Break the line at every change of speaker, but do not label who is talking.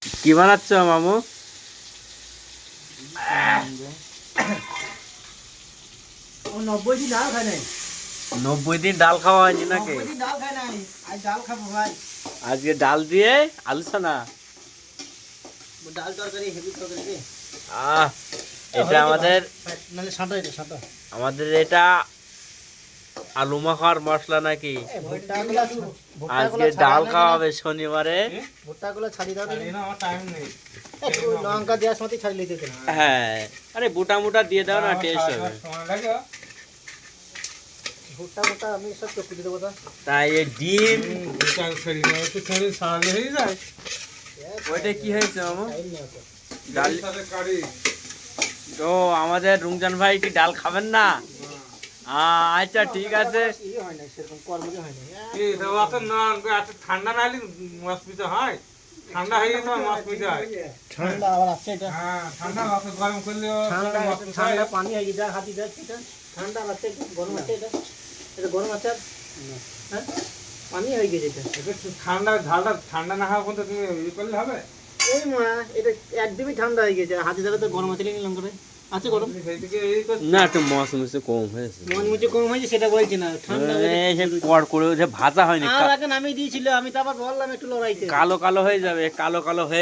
কি বানাচ্ছ মামু?
90 দিন ডাল খাই নাই।
90 দিন ডাল খাওয়া হয়নি নাকি?
90 দিন ডাল খাই নাই, আজ ডাল খাবো ভাই।
আজকে ডাল দিয়ে আলোচনা।
ডাল তরকারি হেভি তরকারি রে।
এটা আমাদের
নালে সাঁটা এটা সাঁটা।
আমাদের এটা আলু মাখার মশলা নাকি? আজকে ডাল খাওয়া হবে শনিবারে।
ভুট্টাগুলো ছাড়ি দাও দিন। আমার টাইম নেই। একটু লঙ্কা দেওয়ার সময় ছাড়ি লইতে দেন।
হ্যাঁ, আরে বুটা মুটা দিয়ে দাও না, টেস্ট হবে।
ভুট্টা ভুট্টা আমি সব চক্কু দিয়ে দেবো তা।
তাই এই ডিম
ভুট্টা ছড়ি না, একটু ছড়ি সারালে হয়ে যায়।
ওইটা কি হয়েছে মামু?
টাইম নেই অত।
ডাল
সাথে কারি।
তো আমাদের রুমজান ভাই কি ডাল খাবেন না? আচ্ছা ঠিক আছে।
ইয়ে হয় না সেরকম কর্মজে হয় না।
কি দেবো এত না, এত ঠান্ডা না হলে মাছ পিঠা হয়। ঠান্ডা হয়ে গেলে তোমার মাছ পিঠা হয়।
ঠান্ডা আবার আসছে এটা।
হ্যাঁ, ঠান্ডা অত গরম করলেও
ঠান্ডা
মাছ পিঠা হয়।
ঠান্ডা পানি হয়ে গেছে হাতি দেখ এটা। ঠান্ডা আছে একটু গরম আছে এটা। এটা গরম আছে আর? হ্যাঁ পানি হয়ে গেছে এটা।
একটু ঠান্ডা ঝালটা ঠান্ডা না হওয়া পর্যন্ত তুমি ইয়ে করলে হবে।
ওই মা এটা একদমই ঠান্ডা হয়ে গেছে। হাতি দাদা তো গরম আছে নিলাম করে। আছে গরম?
সেইদিকে এই করছি।
না, একটু মৌসুম এসে কম হয়েছে।
মন মুচে কম হয়েছে সেটা বলছি না। ঠান্ডা
এই যে কড় করে যে ভাজা হয়নি,
আর আগে নামিয়ে দিয়েছিল আমি তো আবার বললাম একটু লড়াইতে।
কালো কালো হয়ে যাবে, কালো কালো হয়ে